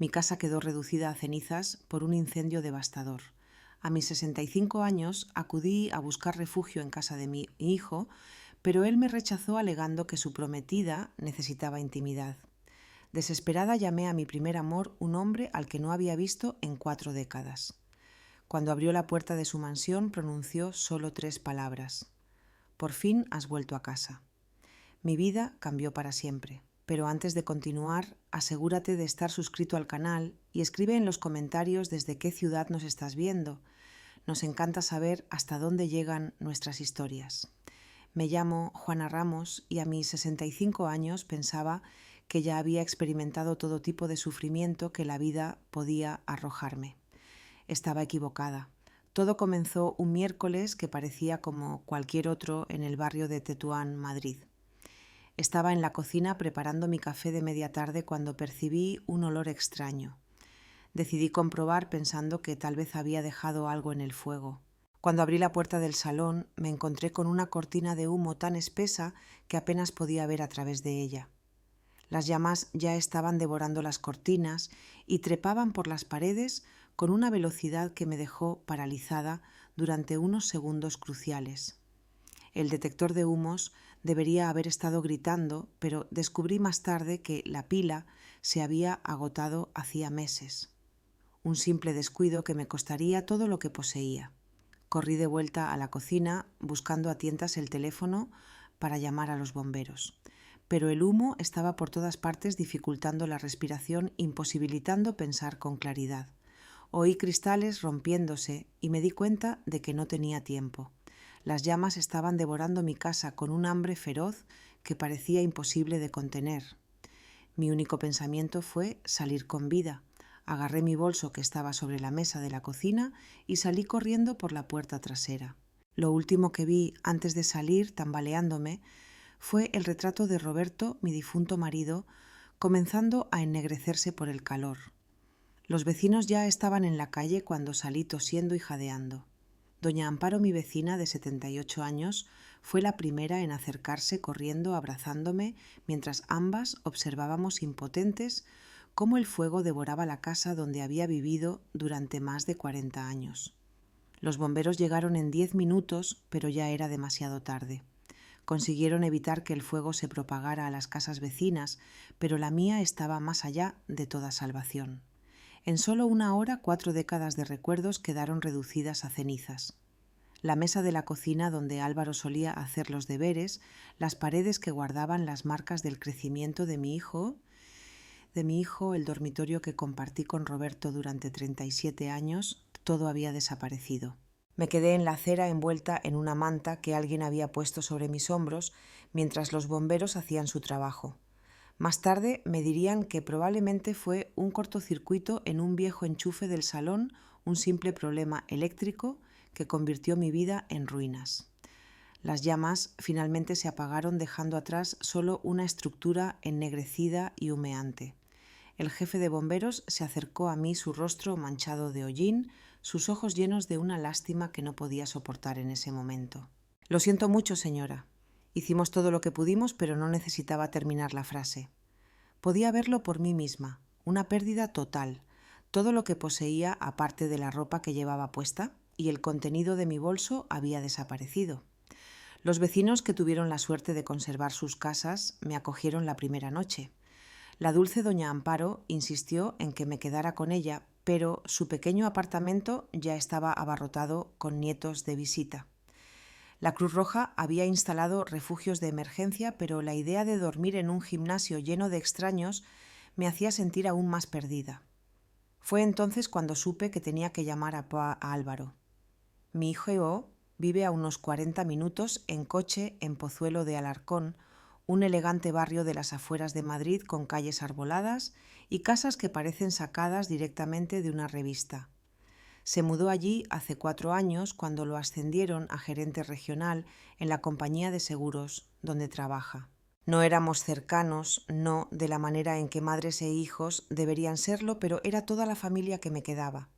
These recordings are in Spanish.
Mi casa quedó reducida a cenizas por un incendio devastador. A mis 65 años acudí a buscar refugio en casa de mi hijo, pero él me rechazó alegando que su prometida necesitaba intimidad. Desesperada llamé a mi primer amor, un hombre al que no había visto en 4 décadas. Cuando abrió la puerta de su mansión pronunció solo 3 palabras. Por fin has vuelto a casa. Mi vida cambió para siempre. Pero antes de continuar, asegúrate de estar suscrito al canal y escribe en los comentarios desde qué ciudad nos estás viendo. Nos encanta saber hasta dónde llegan nuestras historias. Me llamo Juana Ramos y a mis 65 años pensaba que ya había experimentado todo tipo de sufrimiento que la vida podía arrojarme. Estaba equivocada. Todo comenzó un miércoles que parecía como cualquier otro en el barrio de Tetuán, Madrid. Estaba en la cocina preparando mi café de media tarde cuando percibí un olor extraño. Decidí comprobar pensando que tal vez había dejado algo en el fuego. Cuando abrí la puerta del salón me encontré con una cortina de humo tan espesa que apenas podía ver a través de ella. Las llamas ya estaban devorando las cortinas y trepaban por las paredes con una velocidad que me dejó paralizada durante unos segundos cruciales. El detector de humos debería haber estado gritando, pero descubrí más tarde que la pila se había agotado hacía meses. Un simple descuido que me costaría todo lo que poseía. Corrí de vuelta a la cocina buscando a tientas el teléfono para llamar a los bomberos. Pero el humo estaba por todas partes dificultando la respiración, imposibilitando pensar con claridad. Oí cristales rompiéndose y me di cuenta de que no tenía tiempo. Las llamas estaban devorando mi casa con un hambre feroz que parecía imposible de contener. Mi único pensamiento fue salir con vida. Agarré mi bolso que estaba sobre la mesa de la cocina y salí corriendo por la puerta trasera. Lo último que vi antes de salir, tambaleándome, fue el retrato de Roberto, mi difunto marido, comenzando a ennegrecerse por el calor. Los vecinos ya estaban en la calle cuando salí tosiendo y jadeando. Doña Amparo, mi vecina de 78 años, fue la primera en acercarse corriendo, abrazándome, mientras ambas observábamos impotentes cómo el fuego devoraba la casa donde había vivido durante más de 40 años. Los bomberos llegaron en 10 minutos, pero ya era demasiado tarde. Consiguieron evitar que el fuego se propagara a las casas vecinas, pero la mía estaba más allá de toda salvación. En solo una hora, 4 décadas de recuerdos quedaron reducidas a cenizas. La mesa de la cocina donde Álvaro solía hacer los deberes, las paredes que guardaban las marcas del crecimiento de mi hijo, el dormitorio que compartí con Roberto durante 37 años, todo había desaparecido. Me quedé en la acera envuelta en una manta que alguien había puesto sobre mis hombros mientras los bomberos hacían su trabajo. Más tarde me dirían que probablemente fue un cortocircuito en un viejo enchufe del salón, un simple problema eléctrico que convirtió mi vida en ruinas. Las llamas finalmente se apagaron dejando atrás solo una estructura ennegrecida y humeante. El jefe de bomberos se acercó a mí, su rostro manchado de hollín, sus ojos llenos de una lástima que no podía soportar en ese momento. Lo siento mucho, señora. Hicimos todo lo que pudimos, pero no necesitaba terminar la frase. Podía verlo por mí misma, una pérdida total, todo lo que poseía aparte de la ropa que llevaba puesta, y el contenido de mi bolso había desaparecido. Los vecinos que tuvieron la suerte de conservar sus casas me acogieron la primera noche. La dulce doña Amparo insistió en que me quedara con ella, pero su pequeño apartamento ya estaba abarrotado con nietos de visita. La Cruz Roja había instalado refugios de emergencia, pero la idea de dormir en un gimnasio lleno de extraños me hacía sentir aún más perdida. Fue entonces cuando supe que tenía que llamar a Álvaro. Mi hijo vive a unos 40 minutos en coche en Pozuelo de Alarcón, un elegante barrio de las afueras de Madrid con calles arboladas y casas que parecen sacadas directamente de una revista. Se mudó allí hace 4 años cuando lo ascendieron a gerente regional en la compañía de seguros donde trabaja. No éramos cercanos, no de la manera en que madres e hijos deberían serlo, pero era toda la familia que me quedaba.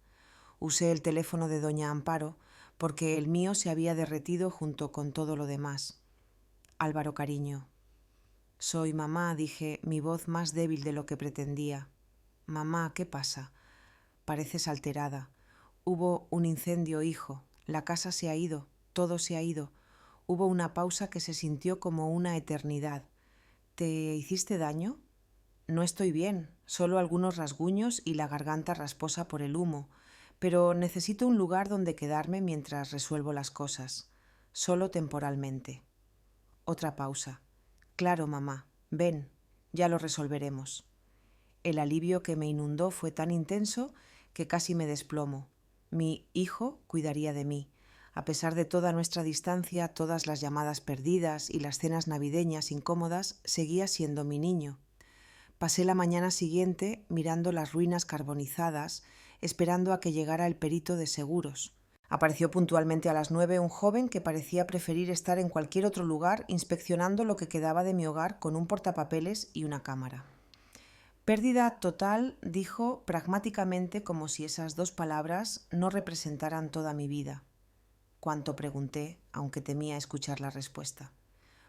Usé el teléfono de doña Amparo porque el mío se había derretido junto con todo lo demás. Álvaro, cariño. Soy mamá, dije, mi voz más débil de lo que pretendía. Mamá, ¿qué pasa? Pareces alterada. Hubo un incendio, hijo. La casa se ha ido. Todo se ha ido. Hubo una pausa que se sintió como una eternidad. ¿Te hiciste daño? No estoy bien, solo algunos rasguños y la garganta rasposa por el humo, pero necesito un lugar donde quedarme mientras resuelvo las cosas, solo temporalmente. Otra pausa. Claro, mamá, ven, ya lo resolveremos. El alivio que me inundó fue tan intenso que casi me desplomo. Mi hijo cuidaría de mí. A pesar de toda nuestra distancia, todas las llamadas perdidas y las cenas navideñas incómodas, seguía siendo mi niño. Pasé la mañana siguiente mirando las ruinas carbonizadas, esperando a que llegara el perito de seguros. Apareció puntualmente a las 9 un joven que parecía preferir estar en cualquier otro lugar inspeccionando lo que quedaba de mi hogar con un portapapeles y una cámara. Pérdida total, dijo pragmáticamente, como si esas dos palabras no representaran toda mi vida. Cuánto pregunté, aunque temía escuchar la respuesta.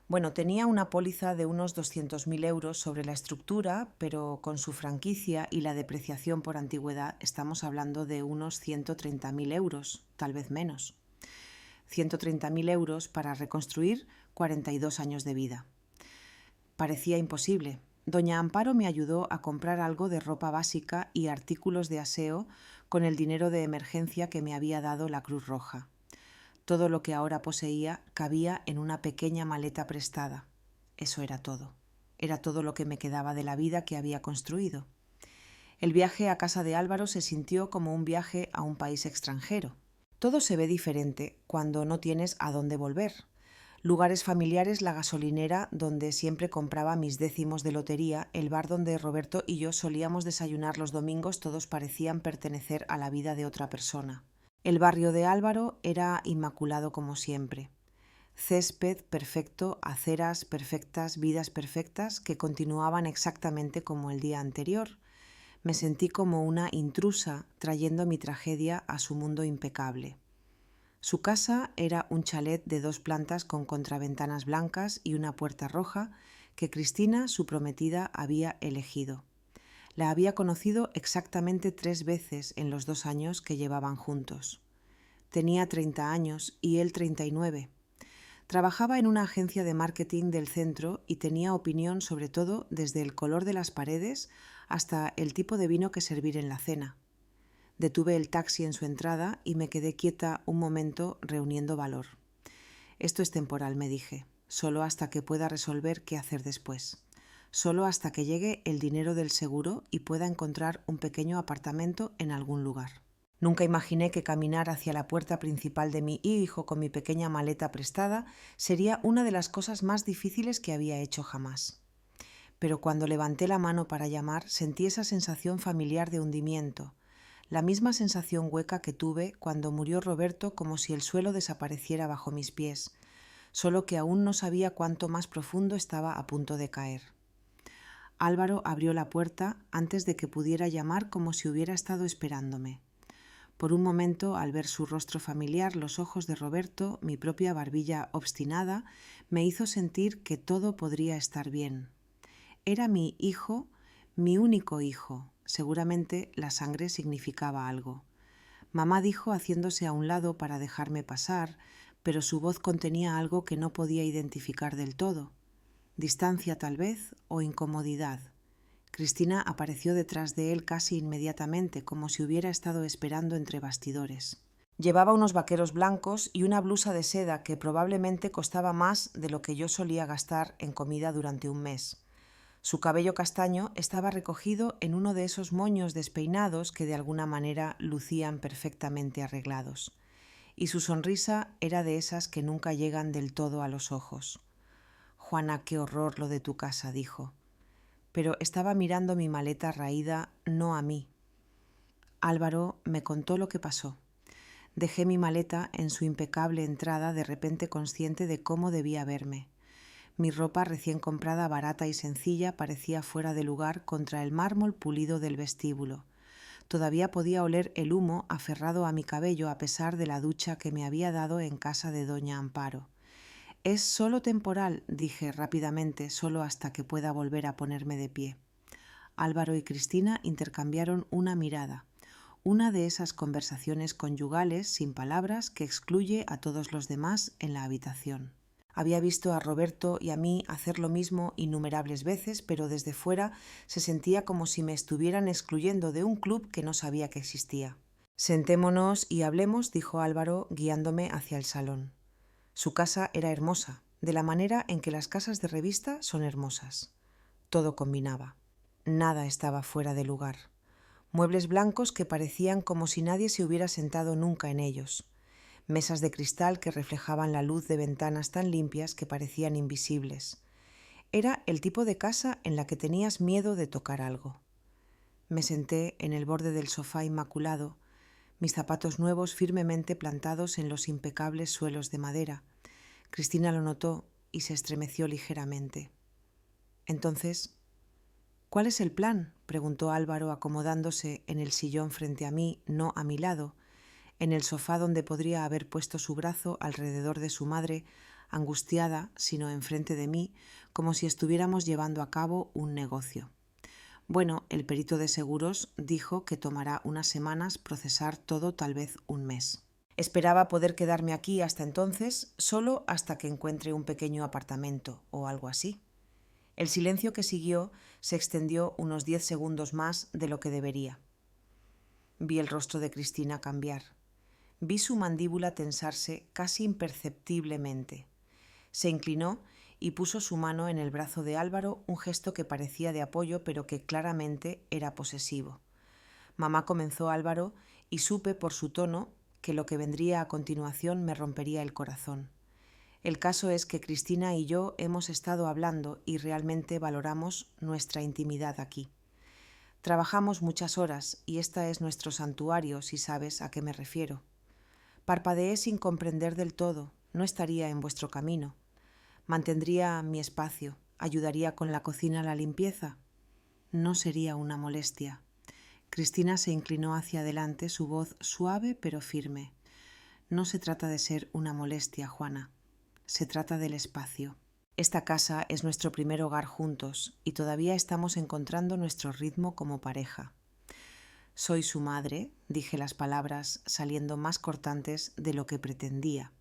Bueno, tenía una póliza de unos 200.000 euros sobre la estructura, pero con su franquicia y la depreciación por antigüedad estamos hablando de unos 130.000 euros, tal vez menos. 130.000 euros para reconstruir 42 años de vida. Parecía imposible. Doña Amparo me ayudó a comprar algo de ropa básica y artículos de aseo con el dinero de emergencia que me había dado la Cruz Roja. Todo lo que ahora poseía cabía en una pequeña maleta prestada. Eso era todo. Era todo lo que me quedaba de la vida que había construido. El viaje a casa de Álvaro se sintió como un viaje a un país extranjero. Todo se ve diferente cuando no tienes a dónde volver. Lugares familiares, la gasolinera donde siempre compraba mis décimos de lotería, el bar donde Roberto y yo solíamos desayunar los domingos, todos parecían pertenecer a la vida de otra persona. El barrio de Álvaro era inmaculado como siempre. Césped perfecto, aceras perfectas, vidas perfectas que continuaban exactamente como el día anterior. Me sentí como una intrusa trayendo mi tragedia a su mundo impecable. Su casa era un chalet de 2 plantas con contraventanas blancas y una puerta roja que Cristina, su prometida, había elegido. La había conocido exactamente 3 veces en los 2 años que llevaban juntos. Tenía 30 años y él 39. Trabajaba en una agencia de marketing del centro y tenía opinión sobre todo desde el color de las paredes hasta el tipo de vino que servir en la cena. Detuve el taxi en su entrada y me quedé quieta un momento reuniendo valor. Esto es temporal, me dije, solo hasta que pueda resolver qué hacer después. Solo hasta que llegue el dinero del seguro y pueda encontrar un pequeño apartamento en algún lugar. Nunca imaginé que caminar hacia la puerta principal de mi hijo con mi pequeña maleta prestada sería una de las cosas más difíciles que había hecho jamás. Pero cuando levanté la mano para llamar, sentí esa sensación familiar de hundimiento, la misma sensación hueca que tuve cuando murió Roberto, como si el suelo desapareciera bajo mis pies, solo que aún no sabía cuánto más profundo estaba a punto de caer. Álvaro abrió la puerta antes de que pudiera llamar, como si hubiera estado esperándome. Por un momento, al ver su rostro familiar, los ojos de Roberto, mi propia barbilla obstinada, me hizo sentir que todo podría estar bien. Era mi hijo, mi único hijo. Seguramente la sangre significaba algo. Mamá dijo haciéndose a un lado para dejarme pasar, pero su voz contenía algo que no podía identificar del todo. Distancia tal vez o incomodidad. Cristina apareció detrás de él casi inmediatamente, como si hubiera estado esperando entre bastidores. Llevaba unos vaqueros blancos y una blusa de seda que probablemente costaba más de lo que yo solía gastar en comida durante un mes. Su cabello castaño estaba recogido en uno de esos moños despeinados que de alguna manera lucían perfectamente arreglados. Y su sonrisa era de esas que nunca llegan del todo a los ojos. «Juana, qué horror lo de tu casa», dijo. Pero estaba mirando mi maleta raída, no a mí. Álvaro me contó lo que pasó. Dejé mi maleta en su impecable entrada, de repente consciente de cómo debía verme. Mi ropa recién comprada, barata y sencilla, parecía fuera de lugar contra el mármol pulido del vestíbulo. Todavía podía oler el humo aferrado a mi cabello a pesar de la ducha que me había dado en casa de doña Amparo. «Es solo temporal», dije rápidamente, «solo hasta que pueda volver a ponerme de pie». Álvaro y Cristina intercambiaron una mirada, una de esas conversaciones conyugales sin palabras que excluye a todos los demás en la habitación. Había visto a Roberto y a mí hacer lo mismo innumerables veces, pero desde fuera se sentía como si me estuvieran excluyendo de un club que no sabía que existía. «Sentémonos y hablemos», dijo Álvaro, guiándome hacia el salón. Su casa era hermosa, de la manera en que las casas de revista son hermosas. Todo combinaba. Nada estaba fuera de lugar. Muebles blancos que parecían como si nadie se hubiera sentado nunca en ellos. Mesas de cristal que reflejaban la luz de ventanas tan limpias que parecían invisibles. Era el tipo de casa en la que tenías miedo de tocar algo. Me senté en el borde del sofá inmaculado, mis zapatos nuevos firmemente plantados en los impecables suelos de madera. Cristina lo notó y se estremeció ligeramente. Entonces, «¿Cuál es el plan?», preguntó Álvaro, acomodándose en el sillón frente a mí, no a mi lado, en el sofá donde podría haber puesto su brazo alrededor de su madre, angustiada, sino enfrente de mí, como si estuviéramos llevando a cabo un negocio. Bueno, el perito de seguros dijo que tomará unas semanas procesar todo, tal vez un mes. Esperaba poder quedarme aquí hasta entonces, solo hasta que encuentre un pequeño apartamento o algo así. El silencio que siguió se extendió unos 10 segundos más de lo que debería. Vi el rostro de Cristina cambiar. Vi su mandíbula tensarse casi imperceptiblemente. Se inclinó y puso su mano en el brazo de Álvaro, un gesto que parecía de apoyo pero que claramente era posesivo. Mamá, comenzó Álvaro, y supe por su tono que lo que vendría a continuación me rompería el corazón. El caso es que Cristina y yo hemos estado hablando y realmente valoramos nuestra intimidad aquí. Trabajamos muchas horas y esta es nuestro santuario, si sabes a qué me refiero. Parpadeé sin comprender del todo, no estaría en vuestro camino. Mantendría mi espacio, ayudaría con la cocina, la limpieza. No sería una molestia. Cristina se inclinó hacia adelante, su voz suave pero firme. No se trata de ser una molestia, Juana. Se trata del espacio. Esta casa es nuestro primer hogar juntos y todavía estamos encontrando nuestro ritmo como pareja. Soy su madre, dije las palabras saliendo más cortantes de lo que pretendía.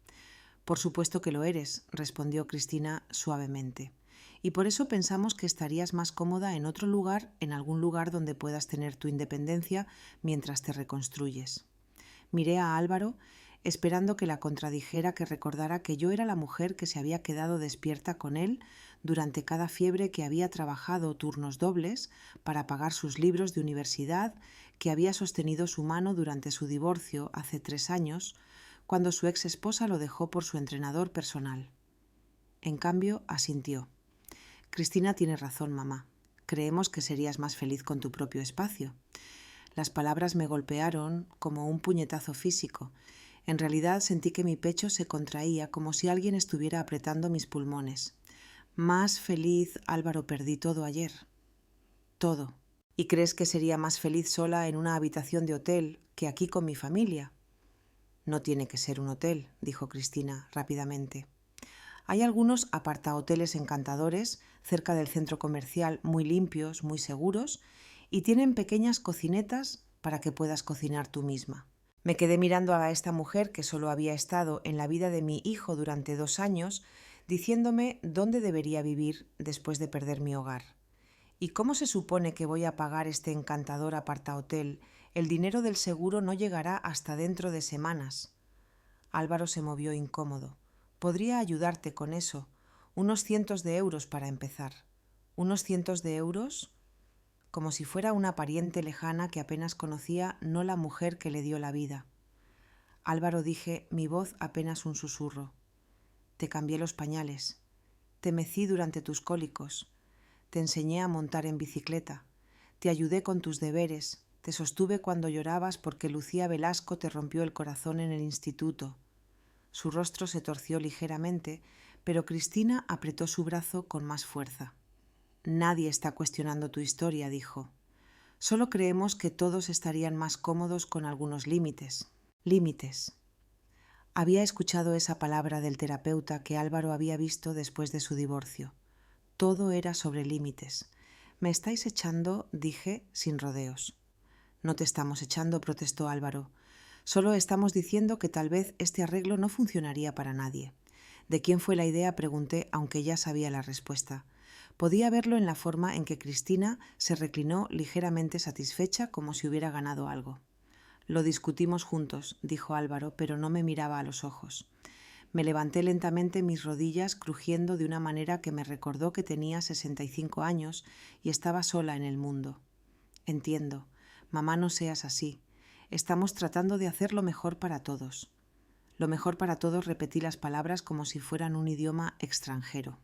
Por supuesto que lo eres, respondió Cristina suavemente. Y por eso pensamos que estarías más cómoda en otro lugar, en algún lugar donde puedas tener tu independencia mientras te reconstruyes. Miré a Álvaro, esperando que la contradijera, que recordara que yo era la mujer que se había quedado despierta con él durante cada fiebre, que había trabajado turnos dobles para pagar sus libros de universidad, que había sostenido su mano durante su divorcio hace 3 años, cuando su ex esposa lo dejó por su entrenador personal. En cambio, asintió. Cristina tiene razón, mamá. Creemos que serías más feliz con tu propio espacio. Las palabras me golpearon como un puñetazo físico. En realidad sentí que mi pecho se contraía como si alguien estuviera apretando mis pulmones. Más feliz, Álvaro, perdí todo ayer. Todo. ¿Y crees que sería más feliz sola en una habitación de hotel que aquí con mi familia? No tiene que ser un hotel, dijo Cristina rápidamente. Hay algunos apartahoteles encantadores cerca del centro comercial, muy limpios, muy seguros, y tienen pequeñas cocinetas para que puedas cocinar tú misma. Me quedé mirando a esta mujer que solo había estado en la vida de mi hijo durante 2 años, diciéndome dónde debería vivir después de perder mi hogar. ¿Y cómo se supone que voy a pagar este encantador apartahotel? El dinero del seguro no llegará hasta dentro de semanas. Álvaro se movió incómodo. Podría ayudarte con eso. Unos cientos de euros para empezar. ¿Unos cientos de euros? Como si fuera una pariente lejana que apenas conocía, no la mujer que le dio la vida. Álvaro, dije, mi voz apenas un susurro. Te cambié los pañales. Te mecí durante tus cólicos. Te enseñé a montar en bicicleta. Te ayudé con tus deberes. Te sostuve cuando llorabas porque Lucía Velasco te rompió el corazón en el instituto. Su rostro se torció ligeramente, pero Cristina apretó su brazo con más fuerza. Nadie está cuestionando tu historia, dijo. Solo creemos que todos estarían más cómodos con algunos límites. Límites. Había escuchado esa palabra del terapeuta que Álvaro había visto después de su divorcio. Todo era sobre límites. Me estáis echando, dije, sin rodeos. No te estamos echando, protestó Álvaro. Solo estamos diciendo que tal vez este arreglo no funcionaría para nadie. ¿De quién fue la idea?, pregunté, aunque ya sabía la respuesta. Podía verlo en la forma en que Cristina se reclinó ligeramente satisfecha, como si hubiera ganado algo. Lo discutimos juntos, dijo Álvaro, pero no me miraba a los ojos. Me levanté lentamente, mis rodillas crujiendo de una manera que me recordó que tenía 65 años y estaba sola en el mundo. Entiendo. Mamá, no seas así. Estamos tratando de hacer lo mejor para todos. Lo mejor para todos, repetí las palabras como si fueran un idioma extranjero.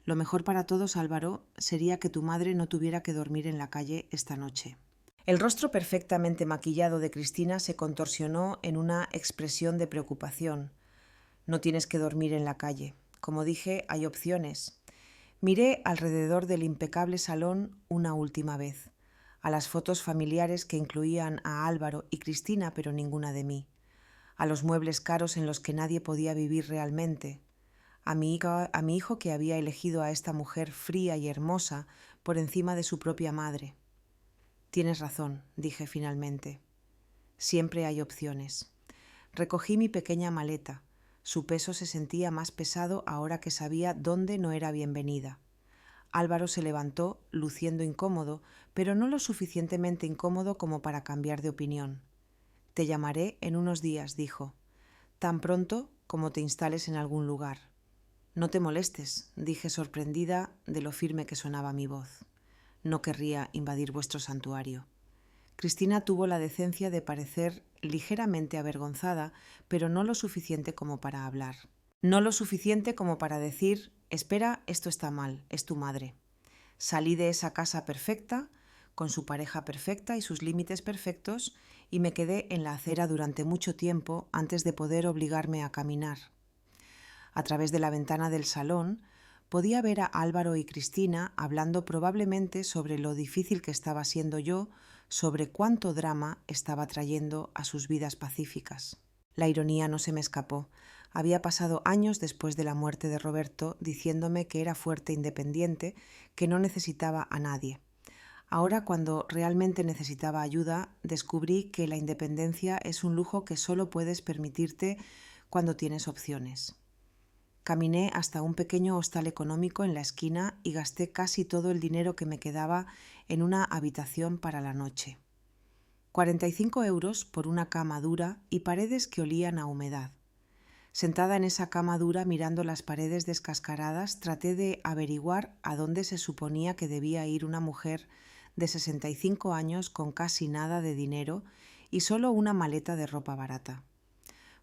Lo mejor para todos, Álvaro, sería que tu madre no tuviera que dormir en la calle esta noche. El rostro perfectamente maquillado de Cristina se contorsionó en una expresión de preocupación. No tienes que dormir en la calle. Como dije, hay opciones. Miré alrededor del impecable salón una última vez, a las fotos familiares que incluían a Álvaro y Cristina, pero ninguna de mí, a los muebles caros en los que nadie podía vivir realmente, a mi hijo que había elegido a esta mujer fría y hermosa por encima de su propia madre. Tienes razón, dije finalmente. Siempre hay opciones. Recogí mi pequeña maleta. Su peso se sentía más pesado ahora que sabía dónde no era bienvenida. Álvaro se levantó, luciendo incómodo, pero no lo suficientemente incómodo como para cambiar de opinión. Te llamaré en unos días, dijo, tan pronto como te instales en algún lugar. No te molestes, dije sorprendida de lo firme que sonaba mi voz. No querría invadir vuestro santuario. Cristina tuvo la decencia de parecer ligeramente avergonzada, pero no lo suficiente como para hablar. No lo suficiente como para decir, espera, esto está mal, es tu madre. Salí de esa casa perfecta, con su pareja perfecta y sus límites perfectos, y me quedé en la acera durante mucho tiempo antes de poder obligarme a caminar. A través de la ventana del salón podía ver a Álvaro y Cristina hablando probablemente sobre lo difícil que estaba siendo yo, sobre cuánto drama estaba trayendo a sus vidas pacíficas. La ironía no se me escapó. Había pasado años después de la muerte de Roberto diciéndome que era fuerte e independiente, que no necesitaba a nadie. Ahora, cuando realmente necesitaba ayuda, descubrí que la independencia es un lujo que solo puedes permitirte cuando tienes opciones. Caminé hasta un pequeño hostal económico en la esquina y gasté casi todo el dinero que me quedaba en una habitación para la noche. 45 euros por una cama dura y paredes que olían a humedad. Sentada en esa cama dura mirando las paredes descascaradas, traté de averiguar a dónde se suponía que debía ir una mujer de 65 años con casi nada de dinero y solo una maleta de ropa barata.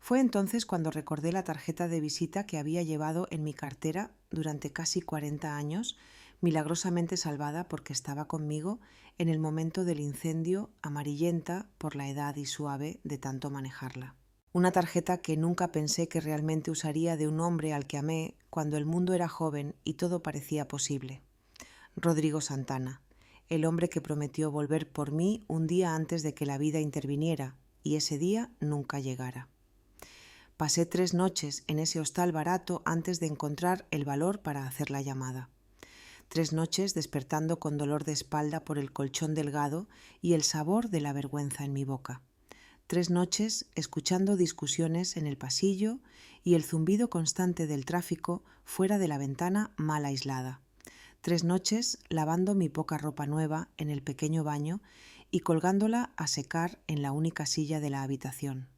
Fue entonces cuando recordé la tarjeta de visita que había llevado en mi cartera durante casi 40 años, milagrosamente salvada porque estaba conmigo en el momento del incendio, amarillenta por la edad y suave de tanto manejarla. Una tarjeta que nunca pensé que realmente usaría de un hombre al que amé cuando el mundo era joven y todo parecía posible. Rodrigo Santana, el hombre que prometió volver por mí un día antes de que la vida interviniera, y ese día nunca llegara. Pasé 3 noches en ese hostal barato antes de encontrar el valor para hacer la llamada. 3 noches despertando con dolor de espalda por el colchón delgado y el sabor de la vergüenza en mi boca. 3 noches escuchando discusiones en el pasillo y el zumbido constante del tráfico fuera de la ventana mal aislada. 3 noches lavando mi poca ropa nueva en el pequeño baño y colgándola a secar en la única silla de la habitación.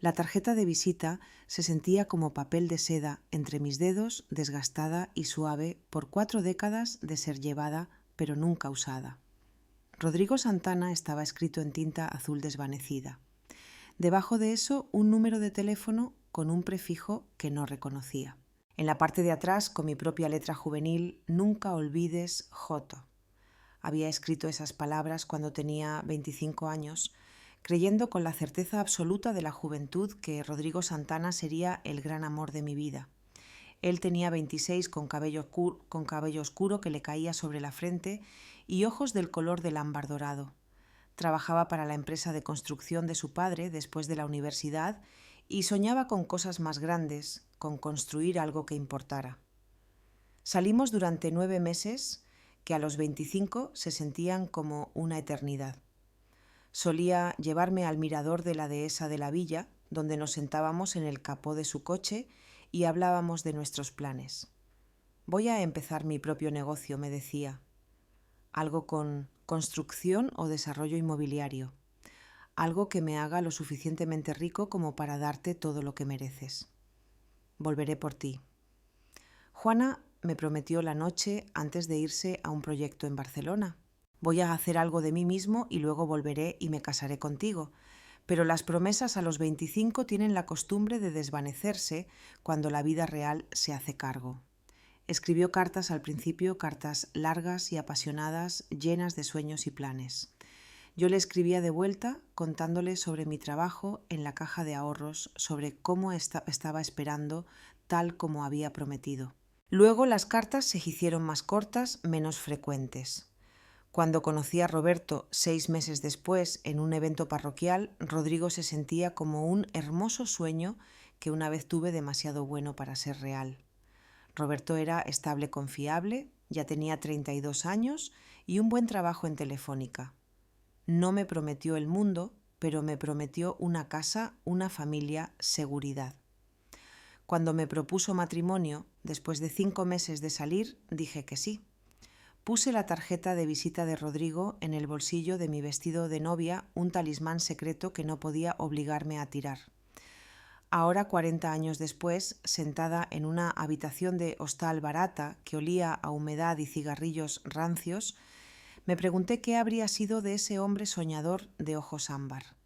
La tarjeta de visita se sentía como papel de seda entre mis dedos, desgastada y suave por 4 décadas de ser llevada, pero nunca usada. Rodrigo Santana estaba escrito en tinta azul desvanecida. Debajo de eso, un número de teléfono con un prefijo que no reconocía. En la parte de atrás, con mi propia letra juvenil, nunca olvides Joto. Había escrito esas palabras cuando tenía 25 años, creyendo con la certeza absoluta de la juventud que Rodrigo Santana sería el gran amor de mi vida. Él tenía 26 con cabello oscuro que le caía sobre la frente y ojos del color del ámbar dorado. Trabajaba para la empresa de construcción de su padre después de la universidad y soñaba con cosas más grandes, con construir algo que importara. Salimos durante 9 meses que a los 25 se sentían como una eternidad. Solía llevarme al mirador de la dehesa de la villa, donde nos sentábamos en el capó de su coche y hablábamos de nuestros planes. Voy a empezar mi propio negocio, me decía. Algo con construcción o desarrollo inmobiliario. Algo que me haga lo suficientemente rico como para darte todo lo que mereces. Volveré por ti. Juana me prometió la noche antes de irse a un proyecto en Barcelona. Voy a hacer algo de mí mismo y luego volveré y me casaré contigo. Pero las promesas a los 25 tienen la costumbre de desvanecerse cuando la vida real se hace cargo. Escribió cartas al principio, cartas largas y apasionadas, llenas de sueños y planes. Yo le escribía de vuelta contándole sobre mi trabajo en la caja de ahorros, sobre cómo estaba esperando tal como había prometido. Luego las cartas se hicieron más cortas, menos frecuentes. Cuando conocí a Roberto 6 meses después en un evento parroquial, Rodrigo se sentía como un hermoso sueño que una vez tuve demasiado bueno para ser real. Roberto era estable, confiable, ya tenía 32 años y un buen trabajo en Telefónica. No me prometió el mundo, pero me prometió una casa, una familia, seguridad. Cuando me propuso matrimonio, después de 5 meses de salir, dije que sí. Puse la tarjeta de visita de Rodrigo en el bolsillo de mi vestido de novia, un talismán secreto que no podía obligarme a tirar. Ahora, 40 años después, sentada en una habitación de hostal barata que olía a humedad y cigarrillos rancios, me pregunté qué habría sido de ese hombre soñador de ojos ámbar.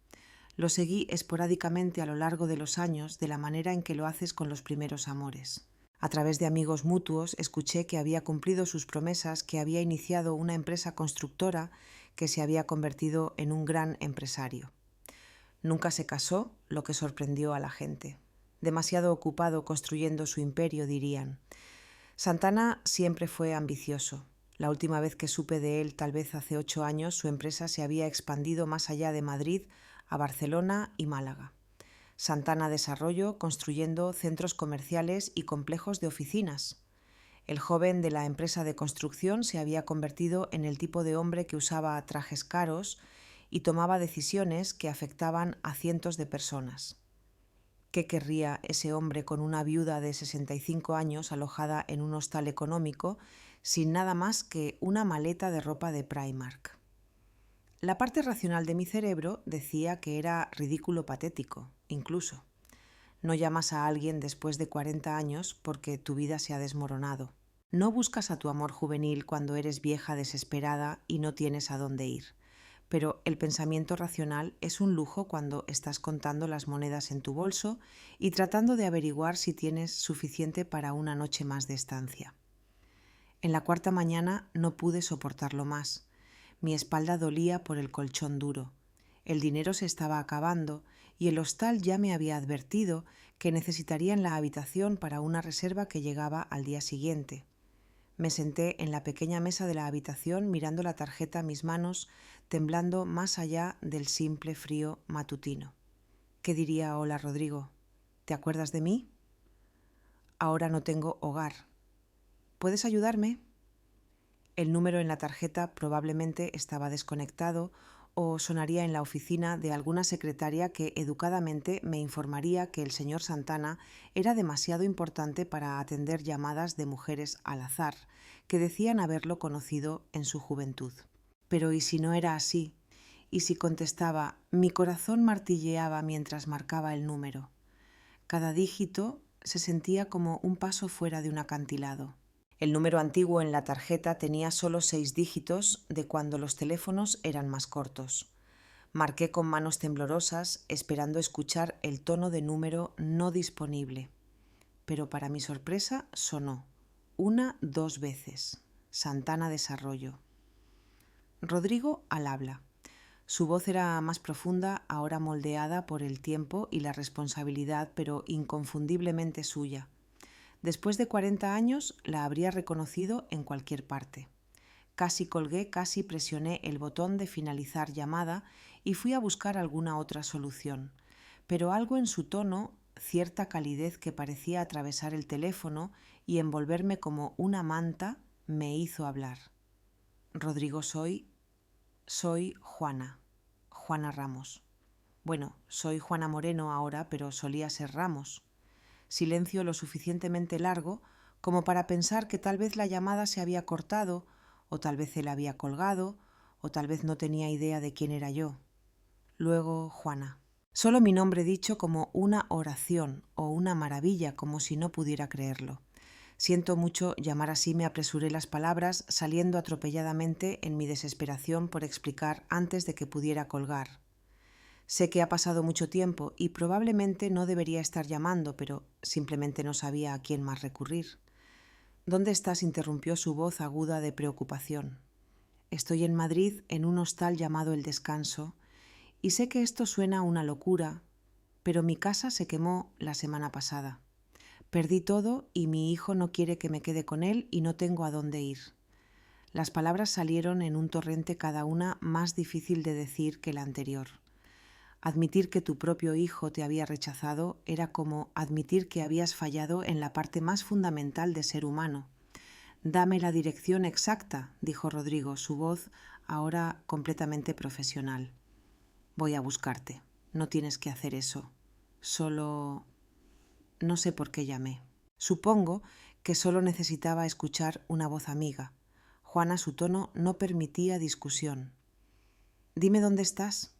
Lo seguí esporádicamente a lo largo de los años, de la manera en que lo haces con los primeros amores. A través de amigos mutuos escuché que había cumplido sus promesas, que había iniciado una empresa constructora, que se había convertido en un gran empresario. Nunca se casó, lo que sorprendió a la gente. Demasiado ocupado construyendo su imperio, dirían. Santana siempre fue ambicioso. La última vez que supe de él, tal vez hace 8 años, su empresa se había expandido más allá de Madrid, a Barcelona y Málaga. Santana Desarrollo construyendo centros comerciales y complejos de oficinas. El joven de la empresa de construcción se había convertido en el tipo de hombre que usaba trajes caros y tomaba decisiones que afectaban a cientos de personas. ¿Qué querría ese hombre con una viuda de 65 años alojada en un hostal económico sin nada más que una maleta de ropa de Primark? La parte racional de mi cerebro decía que era ridículo, patético, incluso. No llamas a alguien después de 40 años porque tu vida se ha desmoronado. No buscas a tu amor juvenil cuando eres vieja desesperada y no tienes a dónde ir. Pero el pensamiento racional es un lujo cuando estás contando las monedas en tu bolso y tratando de averiguar si tienes suficiente para una noche más de estancia. En la 4ª mañana no pude soportarlo más. Mi espalda dolía por el colchón duro. El dinero se estaba acabando y el hostal ya me había advertido que necesitarían la habitación para una reserva que llegaba al día siguiente. Me senté en la pequeña mesa de la habitación mirando la tarjeta a mis manos, temblando más allá del simple frío matutino. ¿Qué diría hola, Rodrigo? ¿Te acuerdas de mí? Ahora no tengo hogar. ¿Puedes ayudarme? El número en la tarjeta probablemente estaba desconectado o sonaría en la oficina de alguna secretaria que educadamente me informaría que el señor Santana era demasiado importante para atender llamadas de mujeres al azar, que decían haberlo conocido en su juventud. Pero ¿y si no era así? ¿Y si contestaba? Mi corazón martilleaba mientras marcaba el número. Cada dígito se sentía como un paso fuera de un acantilado. El número antiguo en la tarjeta tenía solo 6 dígitos de cuando los teléfonos eran más cortos. Marqué con manos temblorosas, esperando escuchar el tono de número no disponible. Pero para mi sorpresa sonó. 2 veces. Santana Desarrollo. Rodrigo al habla. Su voz era más profunda, ahora moldeada por el tiempo y la responsabilidad, pero inconfundiblemente suya. Después de 40 años la habría reconocido en cualquier parte. Casi colgué, casi presioné el botón de finalizar llamada y fui a buscar alguna otra solución. Pero algo en su tono, cierta calidez que parecía atravesar el teléfono y envolverme como una manta, me hizo hablar. Rodrigo, soy Juana, Juana Ramos. Bueno, soy Juana Moreno ahora, pero solía ser Ramos. Silencio lo suficientemente largo como para pensar que tal vez la llamada se había cortado, o tal vez él había colgado, o tal vez no tenía idea de quién era yo. Luego, Juana. Solo mi nombre dicho como una oración o una maravilla, como si no pudiera creerlo. Siento mucho llamar así, me apresuré las palabras, saliendo atropelladamente en mi desesperación por explicar antes de que pudiera colgar. Sé que ha pasado mucho tiempo y probablemente no debería estar llamando, pero simplemente no sabía a quién más recurrir. ¿Dónde estás?, interrumpió su voz aguda de preocupación. Estoy en Madrid, en un hostal llamado El Descanso, y sé que esto suena a una locura, pero mi casa se quemó la semana pasada. Perdí todo y mi hijo no quiere que me quede con él y no tengo a dónde ir. Las palabras salieron en un torrente, cada una más difícil de decir que la anterior. Admitir que tu propio hijo te había rechazado era como admitir que habías fallado en la parte más fundamental de ser humano. Dame la dirección exacta, dijo Rodrigo, su voz ahora completamente profesional. Voy a buscarte. No tienes que hacer eso. Solo... No sé por qué llamé. Supongo que solo necesitaba escuchar una voz amiga. Juana, su tono no permitía discusión. Dime dónde estás.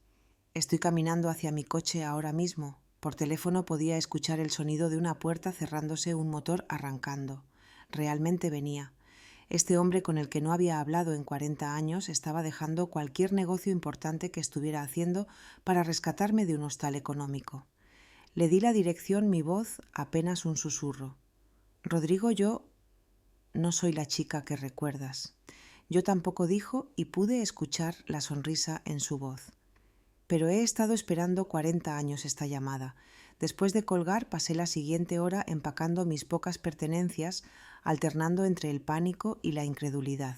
Estoy caminando hacia mi coche ahora mismo. Por teléfono podía escuchar el sonido de una puerta cerrándose, un motor arrancando. Realmente venía. Este hombre con el que no había hablado en 40 años estaba dejando cualquier negocio importante que estuviera haciendo para rescatarme de un hostal económico. Le di la dirección, mi voz apenas un susurro. Rodrigo, yo no soy la chica que recuerdas. Yo tampoco, dijo, y pude escuchar la sonrisa en su voz. Pero he estado esperando 40 años esta llamada. Después de colgar, pasé la siguiente hora empacando mis pocas pertenencias, alternando entre el pánico y la incredulidad.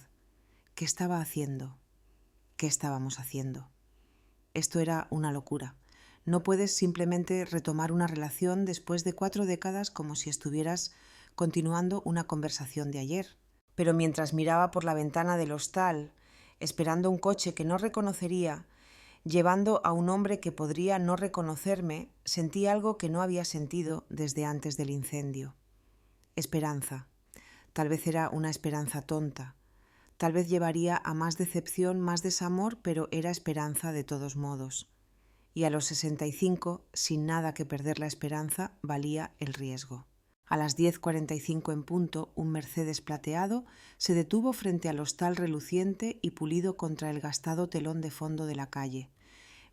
¿Qué estaba haciendo? ¿Qué estábamos haciendo? Esto era una locura. No puedes simplemente retomar una relación después de 4 décadas como si estuvieras continuando una conversación de ayer. Pero mientras miraba por la ventana del hostal, esperando un coche que no reconocería, llevando a un hombre que podría no reconocerme, sentí algo que no había sentido desde antes del incendio. Esperanza. Tal vez era una esperanza tonta. Tal vez llevaría a más decepción, más desamor, pero era esperanza de todos modos. Y a los 65, sin nada que perder la esperanza, valía el riesgo. A las 10:45 en punto, un Mercedes plateado se detuvo frente al hostal reluciente y pulido contra el gastado telón de fondo de la calle.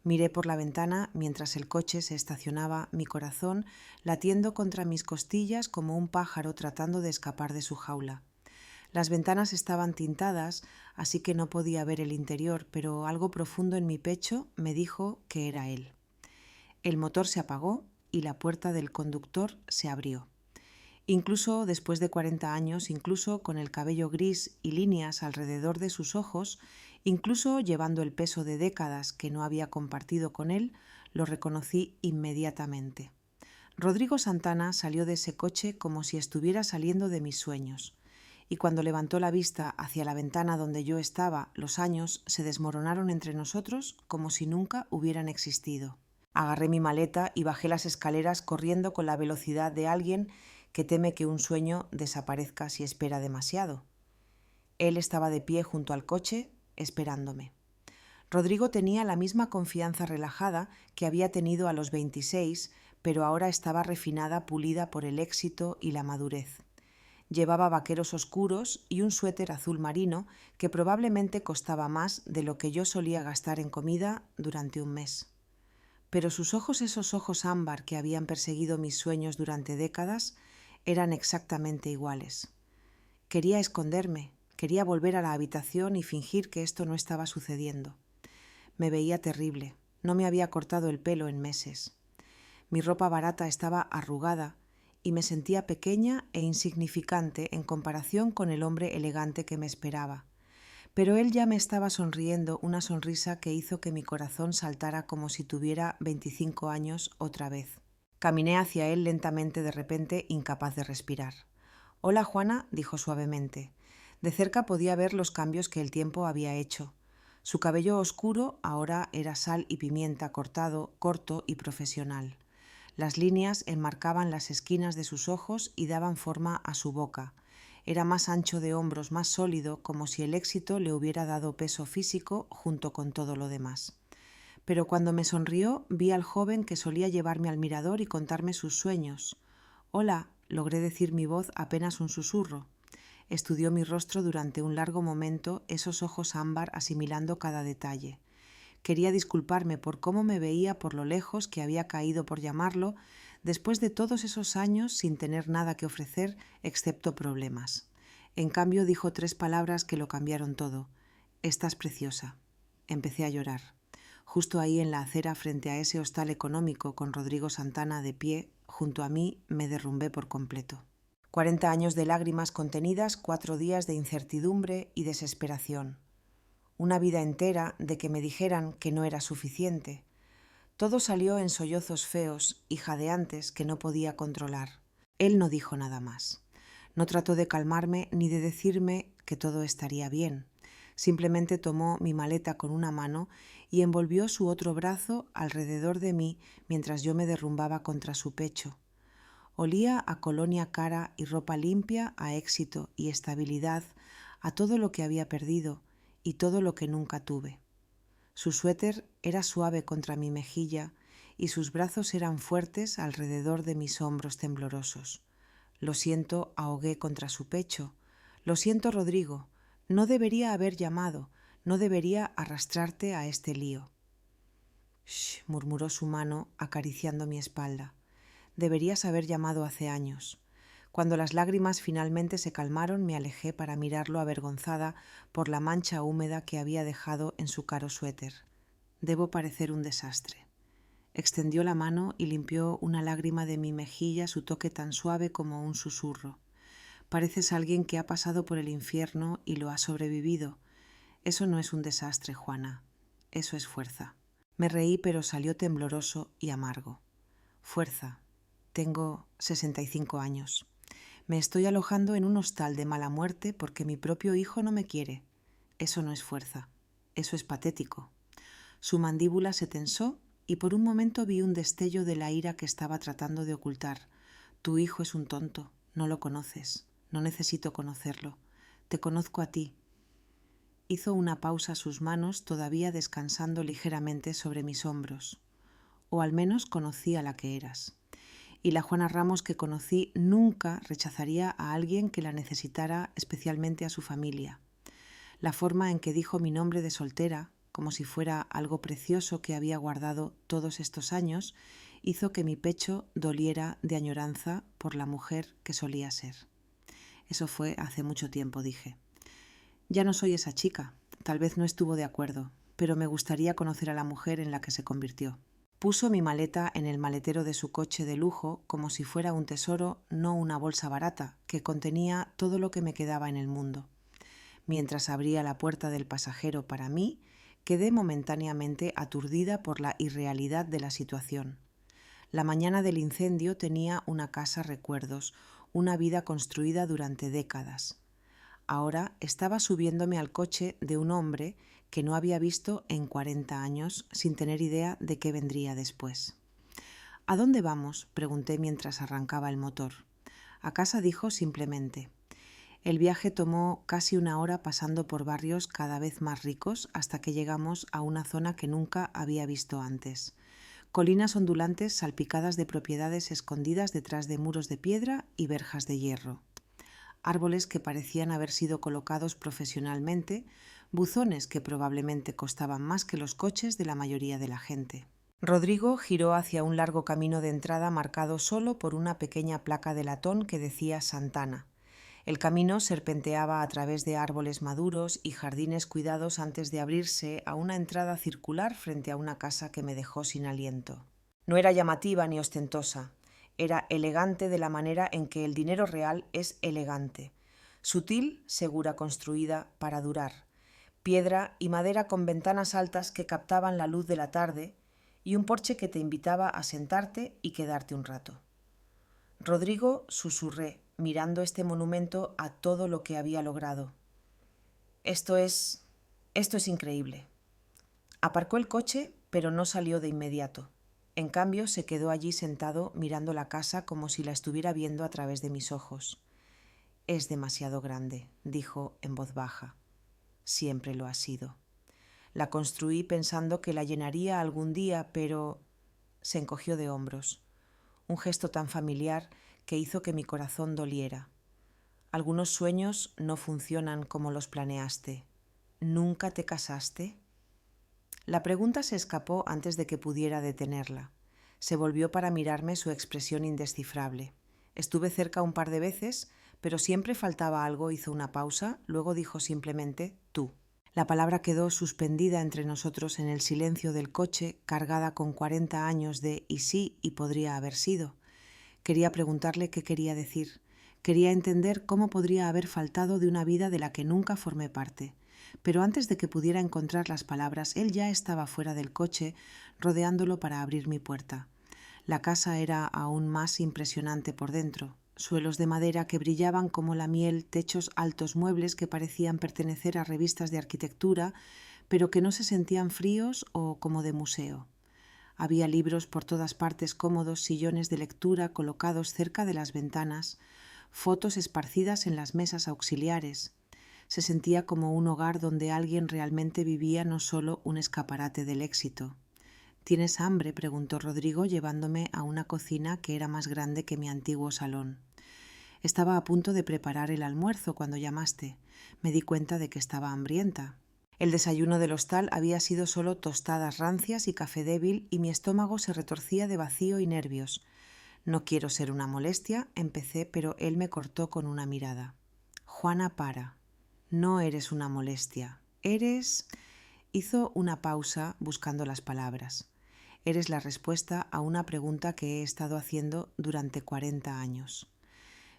Miré por la ventana mientras el coche se estacionaba, mi corazón latiendo contra mis costillas como un pájaro tratando de escapar de su jaula. Las ventanas estaban tintadas, así que no podía ver el interior, pero algo profundo en mi pecho me dijo que era él. El motor se apagó y la puerta del conductor se abrió. Incluso después de 40 años, incluso con el cabello gris y líneas alrededor de sus ojos, incluso llevando el peso de décadas que no había compartido con él, lo reconocí inmediatamente. Rodrigo Santana salió de ese coche como si estuviera saliendo de mis sueños. Y cuando levantó la vista hacia la ventana donde yo estaba, los años se desmoronaron entre nosotros como si nunca hubieran existido. Agarré mi maleta y bajé las escaleras corriendo con la velocidad de alguien que teme que un sueño desaparezca si espera demasiado. Él estaba de pie junto al coche, esperándome. Rodrigo tenía la misma confianza relajada que había tenido a los 26, pero ahora estaba refinada, pulida por el éxito y la madurez. Llevaba vaqueros oscuros y un suéter azul marino que probablemente costaba más de lo que yo solía gastar en comida durante un mes. Pero sus ojos, esos ojos ámbar que habían perseguido mis sueños durante décadas, eran exactamente iguales. Quería esconderme, quería volver a la habitación y fingir que esto no estaba sucediendo. Me veía terrible, no me había cortado el pelo en meses. Mi ropa barata estaba arrugada y me sentía pequeña e insignificante en comparación con el hombre elegante que me esperaba. Pero él ya me estaba sonriendo, una sonrisa que hizo que mi corazón saltara como si tuviera 25 años otra vez. Caminé hacia él lentamente, de repente incapaz de respirar. «Hola, Juana», dijo suavemente. De cerca podía ver los cambios que el tiempo había hecho. Su cabello oscuro ahora era sal y pimienta cortado, corto y profesional. Las líneas enmarcaban las esquinas de sus ojos y daban forma a su boca. Era más ancho de hombros, más sólido, como si el éxito le hubiera dado peso físico junto con todo lo demás. Pero cuando me sonrió, vi al joven que solía llevarme al mirador y contarme sus sueños. «Hola», logré decir mi voz apenas un susurro. Estudió mi rostro durante un largo momento, esos ojos ámbar asimilando cada detalle. Quería disculparme por cómo me veía por lo lejos que había caído por llamarlo, después de todos esos años sin tener nada que ofrecer excepto problemas. En cambio dijo 3 palabras que lo cambiaron todo. «Estás preciosa». Empecé a llorar. Justo ahí en la acera frente a ese hostal económico con Rodrigo Santana de pie, junto a mí, me derrumbé por completo. 40 años de lágrimas contenidas, 4 días de incertidumbre y desesperación. Una vida entera de que me dijeran que no era suficiente. Todo salió en sollozos feos y jadeantes que no podía controlar. Él no dijo nada más. No trató de calmarme ni de decirme que todo estaría bien. Simplemente tomó mi maleta con una mano y envolvió su otro brazo alrededor de mí mientras yo me derrumbaba contra su pecho. Olía a colonia cara y ropa limpia, a éxito y estabilidad, a todo lo que había perdido y todo lo que nunca tuve. Su suéter era suave contra mi mejilla y sus brazos eran fuertes alrededor de mis hombros temblorosos. «Lo siento», ahogué contra su pecho. «Lo siento, Rodrigo. No debería haber llamado. No debería arrastrarte a este lío». «Shh», murmuró su mano acariciando mi espalda. «Deberías haber llamado hace años». Cuando las lágrimas finalmente se calmaron, me alejé para mirarlo avergonzada por la mancha húmeda que había dejado en su caro suéter. «Debo parecer un desastre». Extendió la mano y limpió una lágrima de mi mejilla, su toque tan suave como un susurro. «Pareces alguien que ha pasado por el infierno y lo ha sobrevivido. Eso no es un desastre, Juana. Eso es fuerza». Me reí, pero salió tembloroso y amargo. «Fuerza. Tengo 65 años. Me estoy alojando en un hostal de mala muerte porque mi propio hijo no me quiere. Eso no es fuerza. Eso es patético». Su mandíbula se tensó y por un momento vi un destello de la ira que estaba tratando de ocultar. «Tu hijo es un tonto. No lo conoces. No necesito conocerlo. Te conozco a ti». Hizo una pausa sus manos, todavía descansando ligeramente sobre mis hombros. «O al menos conocí a la que eras. Y la Juana Ramos que conocí nunca rechazaría a alguien que la necesitara, especialmente a su familia». La forma en que dijo mi nombre de soltera, como si fuera algo precioso que había guardado todos estos años, hizo que mi pecho doliera de añoranza por la mujer que solía ser. «Eso fue hace mucho tiempo», dije. «Ya no soy esa chica. Tal vez no estuvo de acuerdo, pero me gustaría conocer a la mujer en la que se convirtió». Puso mi maleta en el maletero de su coche de lujo como si fuera un tesoro, no una bolsa barata, que contenía todo lo que me quedaba en el mundo. Mientras abría la puerta del pasajero para mí, quedé momentáneamente aturdida por la irrealidad de la situación. La mañana del incendio tenía una casa recuerdos, una vida construida durante décadas. Ahora estaba subiéndome al coche de un hombre que no había visto en 40 años, sin tener idea de qué vendría después. «¿A dónde vamos?», pregunté mientras arrancaba el motor. «A casa», dijo simplemente. El viaje tomó casi 1 hora pasando por barrios cada vez más ricos hasta que llegamos a una zona que nunca había visto antes. Colinas ondulantes salpicadas de propiedades escondidas detrás de muros de piedra y verjas de hierro. Árboles que parecían haber sido colocados profesionalmente, buzones que probablemente costaban más que los coches de la mayoría de la gente. Rodrigo giró hacia un largo camino de entrada marcado solo por una pequeña placa de latón que decía Santana. El camino serpenteaba a través de árboles maduros y jardines cuidados antes de abrirse a una entrada circular frente a una casa que me dejó sin aliento. No era llamativa ni ostentosa. Era elegante de la manera en que el dinero real es elegante. Sutil, segura, construida para durar. Piedra y madera con ventanas altas que captaban la luz de la tarde y un porche que te invitaba a sentarte y quedarte un rato. «Rodrigo», susurré, mirando este monumento a todo lo que había logrado. Esto es increíble. Aparcó el coche, pero no salió de inmediato. En cambio, se quedó allí sentado mirando la casa como si la estuviera viendo a través de mis ojos. Es demasiado grande, dijo en voz baja. Siempre lo ha sido. La construí pensando que la llenaría algún día, pero se encogió de hombros. Un gesto tan familiar que hizo que mi corazón doliera. Algunos sueños no funcionan como los planeaste. ¿Nunca te casaste? La pregunta se escapó antes de que pudiera detenerla. Se volvió para mirarme su expresión indescifrable. Estuve cerca un par de veces, pero siempre faltaba algo. Hizo una pausa, luego dijo simplemente tú. La palabra quedó suspendida entre nosotros en el silencio del coche, cargada con 40 años de y sí y podría haber sido. Quería preguntarle qué quería decir. Quería entender cómo podría haber faltado de una vida de la que nunca formé parte. Pero antes de que pudiera encontrar las palabras, él ya estaba fuera del coche, rodeándolo para abrir mi puerta. La casa era aún más impresionante por dentro. Suelos de madera que brillaban como la miel, techos altos, muebles que parecían pertenecer a revistas de arquitectura, pero que no se sentían fríos o como de museo. Había libros por todas partes cómodos, sillones de lectura colocados cerca de las ventanas, fotos esparcidas en las mesas auxiliares. Se sentía como un hogar donde alguien realmente vivía, no solo un escaparate del éxito. ¿Tienes hambre?, preguntó Rodrigo, llevándome a una cocina que era más grande que mi antiguo salón. Estaba a punto de preparar el almuerzo cuando llamaste. Me di cuenta de que estaba hambrienta. El desayuno del hostal había sido solo tostadas rancias y café débil, y mi estómago se retorcía de vacío y nervios. No quiero ser una molestia, empecé, pero él me cortó con una mirada. Juana, para. No eres una molestia. Eres... Hizo una pausa buscando las palabras. Eres la respuesta a una pregunta que he estado haciendo durante 40 años.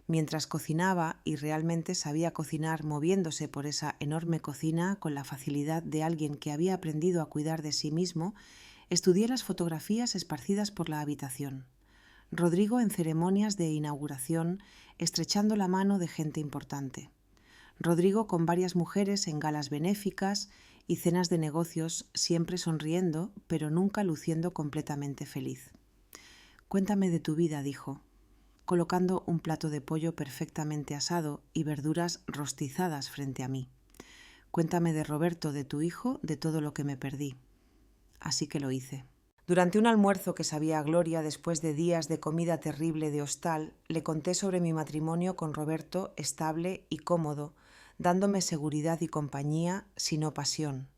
Mientras cocinaba, y realmente sabía cocinar moviéndose por esa enorme cocina con la facilidad de alguien que había aprendido a cuidar de sí mismo, estudié las fotografías esparcidas por la habitación. Rodrigo en ceremonias de inauguración, estrechando la mano de gente importante. Rodrigo con varias mujeres en galas benéficas y cenas de negocios, siempre sonriendo, pero nunca luciendo completamente feliz. Cuéntame de tu vida, dijo, colocando un plato de pollo perfectamente asado y verduras rostizadas frente a mí. Cuéntame de Roberto, de tu hijo, de todo lo que me perdí. Así que lo hice. Durante un almuerzo que sabía a gloria después de días de comida terrible de hostal, le conté sobre mi matrimonio con Roberto, estable y cómodo, dándome seguridad y compañía, sino pasión.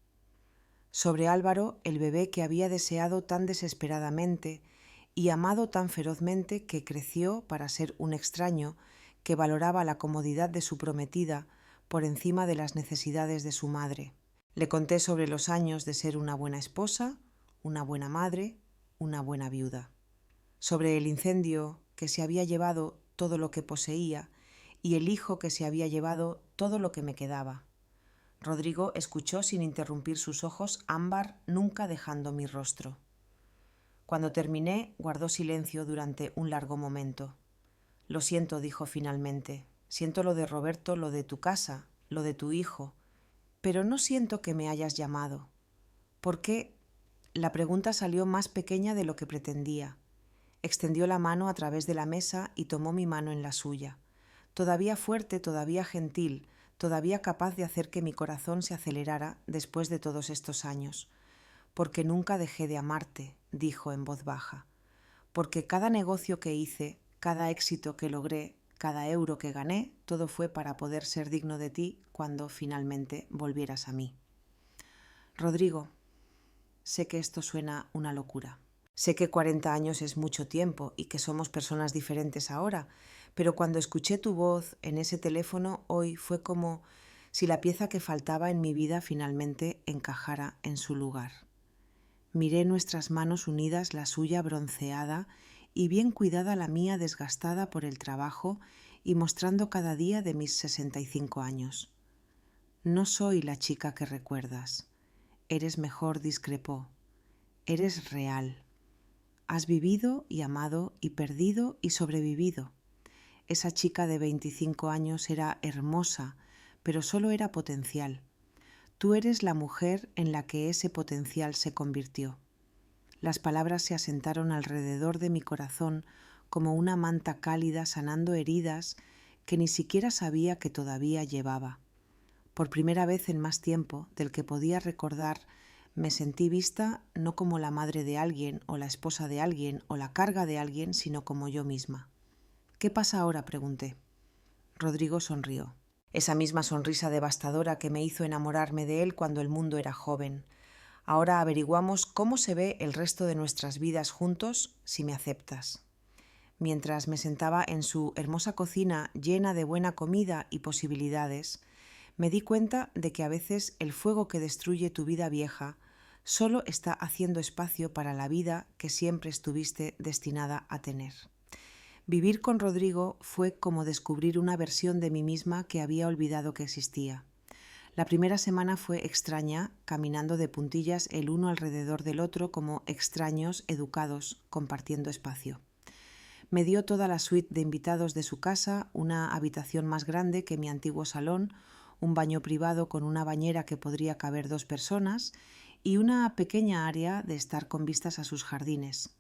Sobre Álvaro, el bebé que había deseado tan desesperadamente y amado tan ferozmente que creció para ser un extraño que valoraba la comodidad de su prometida por encima de las necesidades de su madre. Le conté sobre los años de ser una buena esposa, una buena madre, una buena viuda. Sobre el incendio que se había llevado todo lo que poseía y el hijo que se había llevado todo lo que me quedaba. Rodrigo escuchó sin interrumpir, sus ojos ámbar nunca dejando mi rostro. Cuando terminé, guardó silencio durante un largo momento. Lo siento, dijo finalmente. Siento lo de Roberto, lo de tu casa, lo de tu hijo, pero no siento que me hayas llamado. ¿Por qué? La pregunta salió más pequeña de lo que pretendía. Extendió la mano a través de la mesa y tomó mi mano en la suya. Todavía fuerte, todavía gentil, todavía capaz de hacer que mi corazón se acelerara después de todos estos años. Porque nunca dejé de amarte, dijo en voz baja. Porque cada negocio que hice, cada éxito que logré, cada euro que gané, todo fue para poder ser digno de ti cuando finalmente volvieras a mí. Rodrigo, sé que esto suena una locura. Sé que 40 años es mucho tiempo y que somos personas diferentes ahora, pero cuando escuché tu voz en ese teléfono hoy fue como si la pieza que faltaba en mi vida finalmente encajara en su lugar. Miré nuestras manos unidas, la suya bronceada y bien cuidada, la mía desgastada por el trabajo y mostrando cada día de mis 65 años. No soy la chica que recuerdas. Eres mejor, discrepó. Eres real. Has vivido y amado y perdido y sobrevivido. Esa chica de 25 años era hermosa, pero solo era potencial. Tú eres la mujer en la que ese potencial se convirtió. Las palabras se asentaron alrededor de mi corazón como una manta cálida sanando heridas que ni siquiera sabía que todavía llevaba. Por primera vez en más tiempo del que podía recordar, me sentí vista no como la madre de alguien o la esposa de alguien o la carga de alguien, sino como yo misma. ¿Qué pasa ahora?, pregunté. Rodrigo sonrió. Esa misma sonrisa devastadora que me hizo enamorarme de él cuando el mundo era joven. Ahora averiguamos cómo se ve el resto de nuestras vidas juntos si me aceptas. Mientras me sentaba en su hermosa cocina llena de buena comida y posibilidades, me di cuenta de que a veces el fuego que destruye tu vida vieja solo está haciendo espacio para la vida que siempre estuviste destinada a tener. Vivir con Rodrigo fue como descubrir una versión de mí misma que había olvidado que existía. La primera semana fue extraña, caminando de puntillas el uno alrededor del otro como extraños educados, compartiendo espacio. Me dio toda la suite de invitados de su casa, una habitación más grande que mi antiguo salón, un baño privado con una bañera que podría caber 2 personas y una pequeña área de estar con vistas a sus jardines.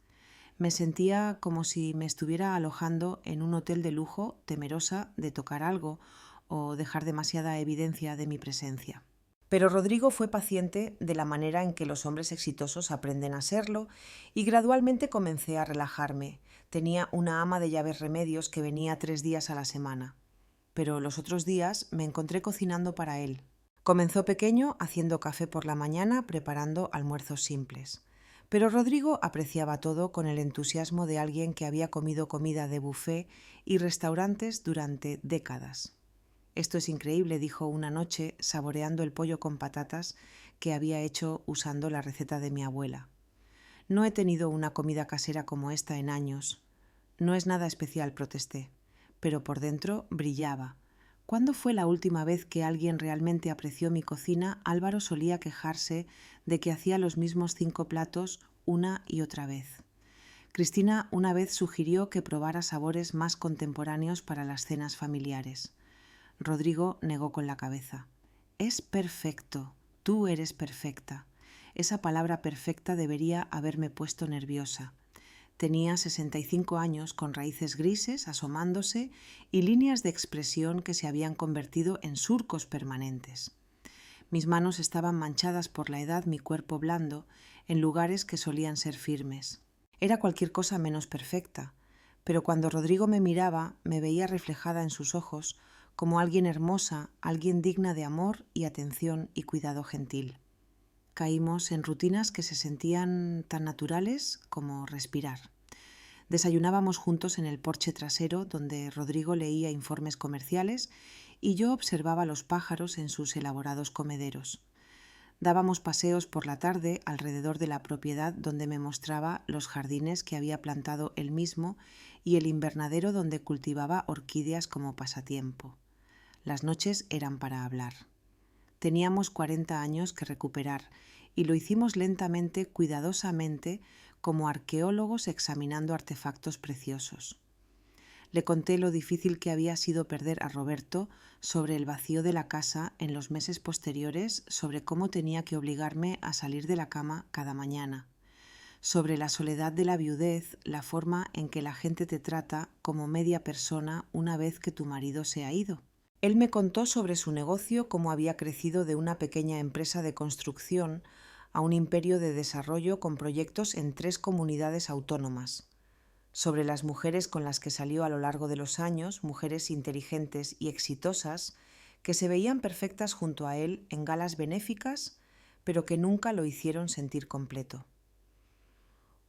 Me sentía como si me estuviera alojando en un hotel de lujo, temerosa de tocar algo o dejar demasiada evidencia de mi presencia. Pero Rodrigo fue paciente de la manera en que los hombres exitosos aprenden a serlo y gradualmente comencé a relajarme. Tenía una ama de llaves remedios que venía 3 días a la semana. Pero los otros días me encontré cocinando para él. Comenzó pequeño, haciendo café por la mañana, preparando almuerzos simples. Pero Rodrigo apreciaba todo con el entusiasmo de alguien que había comido comida de buffet y restaurantes durante décadas. «Esto es increíble», dijo una noche, saboreando el pollo con patatas que había hecho usando la receta de mi abuela. «No he tenido una comida casera como esta en años». «No es nada especial», protesté, pero por dentro brillaba. ¿Cuándo fue la última vez que alguien realmente apreció mi cocina? Álvaro solía quejarse de que hacía los mismos 5 platos una y otra vez. Cristina una vez sugirió que probara sabores más contemporáneos para las cenas familiares. Rodrigo negó con la cabeza. «Es perfecto. Tú eres perfecta». Esa palabra perfecta debería haberme puesto nerviosa. Tenía 65 años, con raíces grises asomándose y líneas de expresión que se habían convertido en surcos permanentes. Mis manos estaban manchadas por la edad, mi cuerpo blando, en lugares que solían ser firmes. Era cualquier cosa menos perfecta, pero cuando Rodrigo me miraba, me veía reflejada en sus ojos como alguien hermosa, alguien digna de amor y atención y cuidado gentil. Caímos en rutinas que se sentían tan naturales como respirar. Desayunábamos juntos en el porche trasero, donde Rodrigo leía informes comerciales y yo observaba los pájaros en sus elaborados comederos. Dábamos paseos por la tarde alrededor de la propiedad, donde me mostraba los jardines que había plantado él mismo y el invernadero donde cultivaba orquídeas como pasatiempo. Las noches eran para hablar. Teníamos 40 años que recuperar y lo hicimos lentamente, cuidadosamente, como arqueólogos examinando artefactos preciosos. Le conté lo difícil que había sido perder a Roberto, sobre el vacío de la casa en los meses posteriores, sobre cómo tenía que obligarme a salir de la cama cada mañana, sobre la soledad de la viudez, la forma en que la gente te trata como media persona una vez que tu marido se ha ido. Él me contó sobre su negocio, cómo había crecido de una pequeña empresa de construcción a un imperio de desarrollo con proyectos en 3 comunidades autónomas. Sobre las mujeres con las que salió a lo largo de los años, mujeres inteligentes y exitosas, que se veían perfectas junto a él en galas benéficas, pero que nunca lo hicieron sentir completo.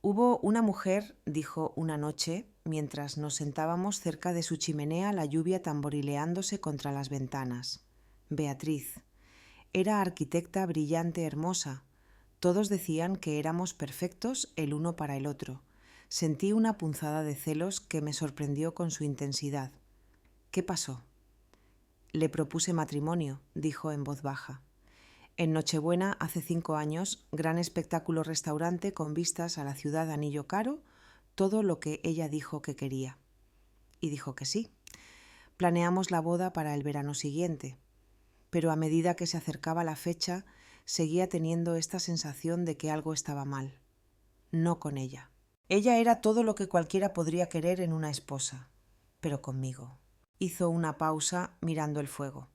«Hubo una mujer», dijo una noche, mientras nos sentábamos cerca de su chimenea, la lluvia tamborileándose contra las ventanas. Beatriz. Era arquitecta brillante, hermosa. Todos decían que éramos perfectos el uno para el otro. Sentí una punzada de celos que me sorprendió con su intensidad. «¿Qué pasó?» «Le propuse matrimonio», dijo en voz baja. En Nochebuena, hace 5 años, gran espectáculo restaurante con vistas a la ciudad Anillo Caro, todo lo que ella dijo que quería. Y dijo que sí. Planeamos la boda para el verano siguiente. pero a medida que se acercaba la fecha, seguía teniendo esta sensación de que algo estaba mal. No con ella. Ella era todo lo que cualquiera podría querer en una esposa, pero conmigo. Hizo una pausa mirando el fuego.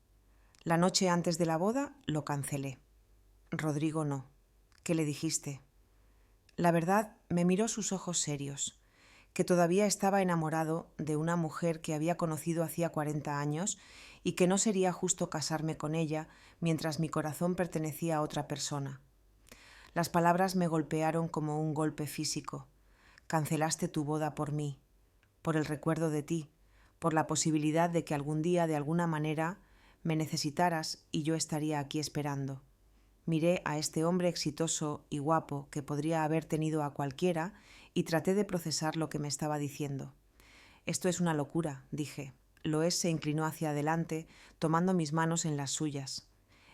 La noche antes de la boda lo cancelé. Rodrigo no. ¿Qué le dijiste? La verdad, me miró sus ojos serios, que todavía estaba enamorado de una mujer que había conocido hacía 40 años y que no sería justo casarme con ella mientras mi corazón pertenecía a otra persona. Las palabras me golpearon como un golpe físico. Cancelaste tu boda por mí, por el recuerdo de ti, por la posibilidad de que algún día, de alguna manera, me necesitaras y yo estaría aquí esperando. Miré a este hombre exitoso y guapo que podría haber tenido a cualquiera y traté de procesar lo que me estaba diciendo. Esto es una locura, dije. Loes se inclinó hacia adelante, tomando mis manos en las suyas.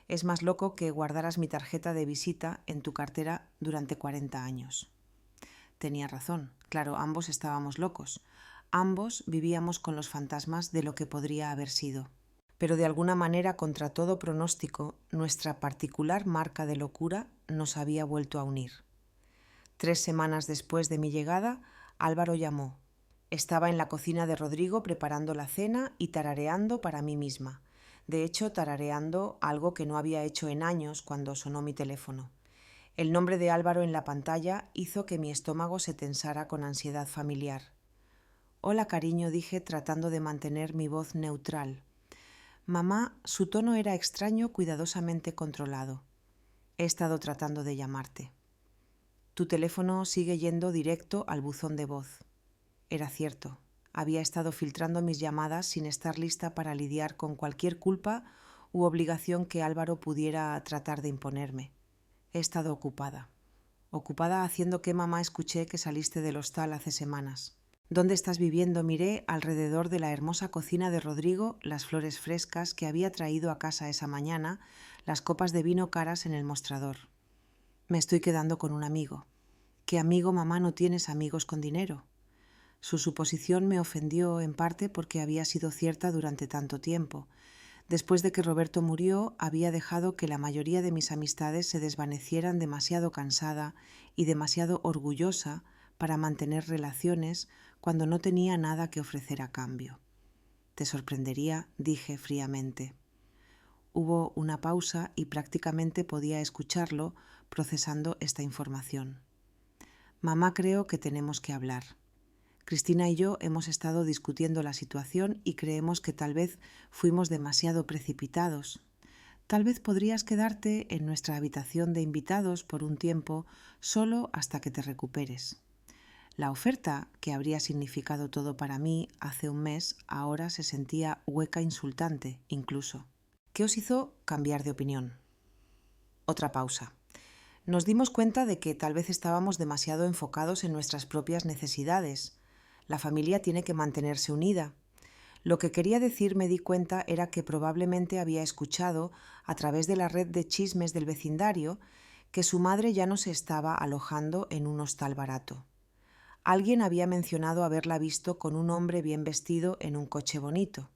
Es más loco que guardaras mi tarjeta de visita en tu cartera durante 40 años. Tenía razón. Claro, ambos estábamos locos. Ambos vivíamos con los fantasmas de lo que podría haber sido. Pero de alguna manera, contra todo pronóstico, nuestra particular marca de locura nos había vuelto a unir. 3 semanas después de mi llegada, Álvaro llamó. Estaba en la cocina de Rodrigo preparando la cena y tarareando para mí misma. De hecho, tarareando algo que no había hecho en años cuando sonó mi teléfono. El nombre de Álvaro en la pantalla hizo que mi estómago se tensara con ansiedad familiar. Hola, cariño, dije tratando de mantener mi voz neutral. Mamá, su tono era extraño, cuidadosamente controlado. He estado tratando de llamarte. Tu teléfono sigue yendo directo al buzón de voz. Era cierto. Había estado filtrando mis llamadas sin estar lista para lidiar con cualquier culpa u obligación que Álvaro pudiera tratar de imponerme. He estado ocupada. Ocupada haciendo que mamá escuché que saliste del hostal hace semanas. ¿Dónde estás viviendo? Miré alrededor de la hermosa cocina de Rodrigo, las flores frescas que había traído a casa esa mañana, las copas de vino caras en el mostrador. Me estoy quedando con un amigo. ¿Qué amigo, mamá? ¿No tienes amigos con dinero? Su suposición me ofendió en parte porque había sido cierta durante tanto tiempo. Después de que Roberto murió, había dejado que la mayoría de mis amistades se desvanecieran demasiado cansada y demasiado orgullosa para mantener relaciones cuando no tenía nada que ofrecer a cambio. Te sorprendería, dije fríamente. Hubo una pausa y prácticamente podía escucharlo procesando esta información. Mamá, creo que tenemos que hablar. Cristina y yo hemos estado discutiendo la situación y creemos que tal vez fuimos demasiado precipitados. Tal vez podrías quedarte en nuestra habitación de invitados por un tiempo, solo hasta que te recuperes. La oferta, que habría significado todo para mí hace un mes, ahora se sentía hueca, insultante, incluso. ¿Qué os hizo cambiar de opinión? Otra pausa. Nos dimos cuenta de que tal vez estábamos demasiado enfocados en nuestras propias necesidades. La familia tiene que mantenerse unida. Lo que quería decir, me di cuenta, era que probablemente había escuchado, a través de la red de chismes del vecindario, que su madre ya no se estaba alojando en un hostal barato. Alguien había mencionado haberla visto con un hombre bien vestido en un coche bonito.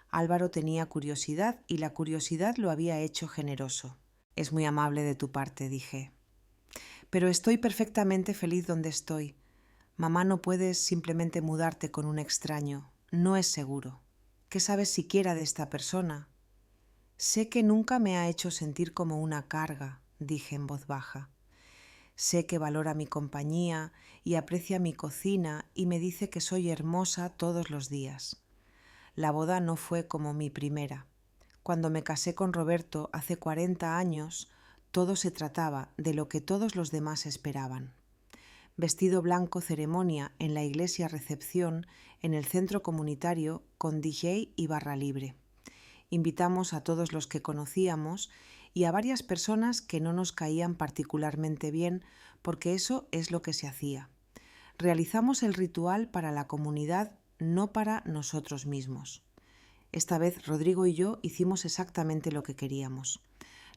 Álvaro tenía curiosidad y la curiosidad lo había hecho generoso. Es muy amable de tu parte, dije. Pero estoy perfectamente feliz donde estoy. Mamá, no puedes simplemente mudarte con un extraño. No es seguro. ¿Qué sabes siquiera de esta persona? Sé que nunca me ha hecho sentir como una carga, dije en voz baja. Sé que valora mi compañía y aprecia mi cocina y me dice que soy hermosa todos los días. La boda no fue como mi primera. Cuando me casé con Roberto hace 40 años, todo se trataba de lo que todos los demás esperaban. Vestido blanco, ceremonia en la iglesia, recepción en el centro comunitario con DJ y barra libre. Invitamos a todos los que conocíamos y a varias personas que no nos caían particularmente bien, porque eso es lo que se hacía. Realizamos el ritual para la comunidad, no para nosotros mismos. Esta vez Rodrigo y yo hicimos exactamente lo que queríamos.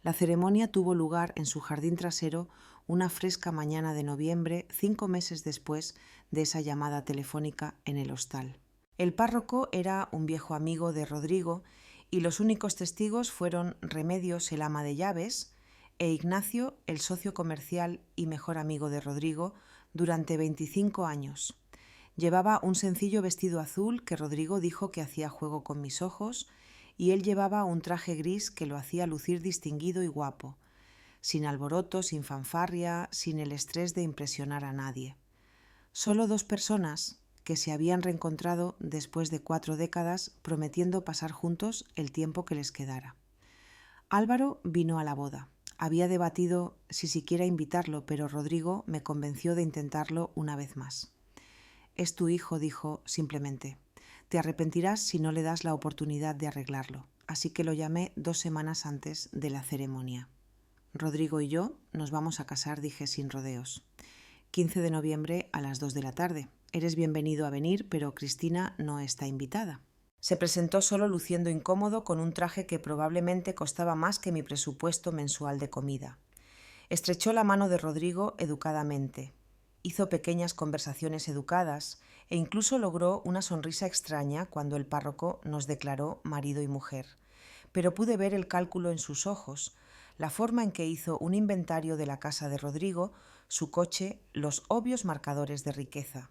La ceremonia tuvo lugar en su jardín trasero una fresca mañana de noviembre, 5 meses después de esa llamada telefónica en el hostal. El párroco era un viejo amigo de Rodrigo y los únicos testigos fueron Remedios, el ama de llaves, e Ignacio, el socio comercial y mejor amigo de Rodrigo, durante 25 años. Llevaba un sencillo vestido azul que Rodrigo dijo que hacía juego con mis ojos, y él llevaba un traje gris que lo hacía lucir distinguido y guapo, sin alboroto, sin fanfarria, sin el estrés de impresionar a nadie. Solo dos personas que se habían reencontrado después de 4 décadas prometiendo pasar juntos el tiempo que les quedara. Álvaro vino a la boda. Había debatido si siquiera invitarlo, pero Rodrigo me convenció de intentarlo una vez más. «Es tu hijo», dijo simplemente. «Te arrepentirás si no le das la oportunidad de arreglarlo». Así que lo llamé 2 semanas antes de la ceremonia. «Rodrigo y yo nos vamos a casar», dije sin rodeos. 15 de noviembre a las 2 de la tarde. Eres bienvenido a venir, pero Cristina no está invitada. Se presentó solo luciendo incómodo con un traje que probablemente costaba más que mi presupuesto mensual de comida. Estrechó la mano de Rodrigo educadamente. Hizo pequeñas conversaciones educadas e incluso logró una sonrisa extraña cuando el párroco nos declaró marido y mujer. Pero pude ver el cálculo en sus ojos, la forma en que hizo un inventario de la casa de Rodrigo, su coche, los obvios marcadores de riqueza.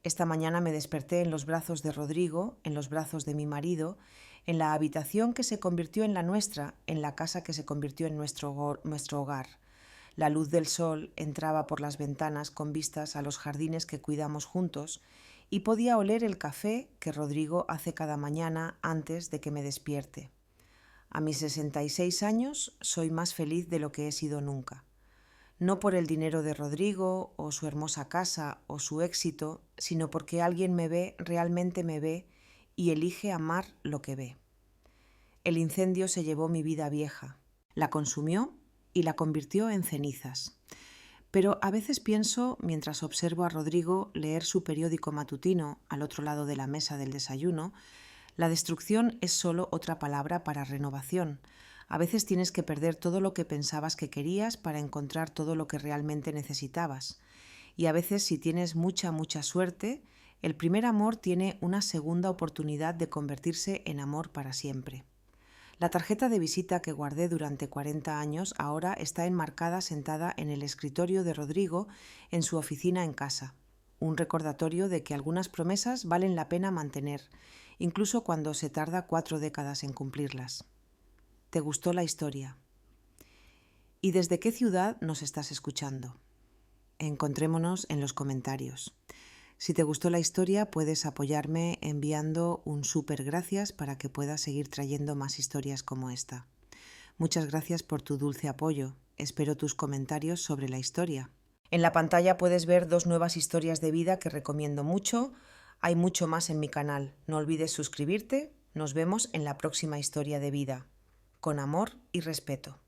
Esta mañana me desperté en los brazos de Rodrigo, en los brazos de mi marido, en la habitación que se convirtió en la nuestra, en la casa que se convirtió en nuestro hogar. La luz del sol entraba por las ventanas con vistas a los jardines que cuidamos juntos y podía oler el café que Rodrigo hace cada mañana antes de que me despierte. A mis 66 años soy más feliz de lo que he sido nunca. No por el dinero de Rodrigo, o su hermosa casa, o su éxito, sino porque alguien me ve, realmente me ve, y elige amar lo que ve. El incendio se llevó mi vida vieja, la consumió y la convirtió en cenizas. Pero a veces pienso, mientras observo a Rodrigo leer su periódico matutino al otro lado de la mesa del desayuno, la destrucción es solo otra palabra para renovación. A veces tienes que perder todo lo que pensabas que querías para encontrar todo lo que realmente necesitabas. Y a veces, si tienes mucha suerte, el primer amor tiene una segunda oportunidad de convertirse en amor para siempre. La tarjeta de visita que guardé durante 40 años ahora está enmarcada sentada en el escritorio de Rodrigo en su oficina en casa. Un recordatorio de que algunas promesas valen la pena mantener, incluso cuando se tarda 4 décadas en cumplirlas. ¿Te gustó la historia? ¿Y desde qué ciudad nos estás escuchando? Encontrémonos en los comentarios. Si te gustó la historia, puedes apoyarme enviando un súper gracias para que pueda seguir trayendo más historias como esta. Muchas gracias por tu dulce apoyo. Espero tus comentarios sobre la historia. En la pantalla puedes ver 2 nuevas historias de vida que recomiendo mucho. Hay mucho más en mi canal. No olvides suscribirte. Nos vemos en la próxima historia de vida. Con amor y respeto.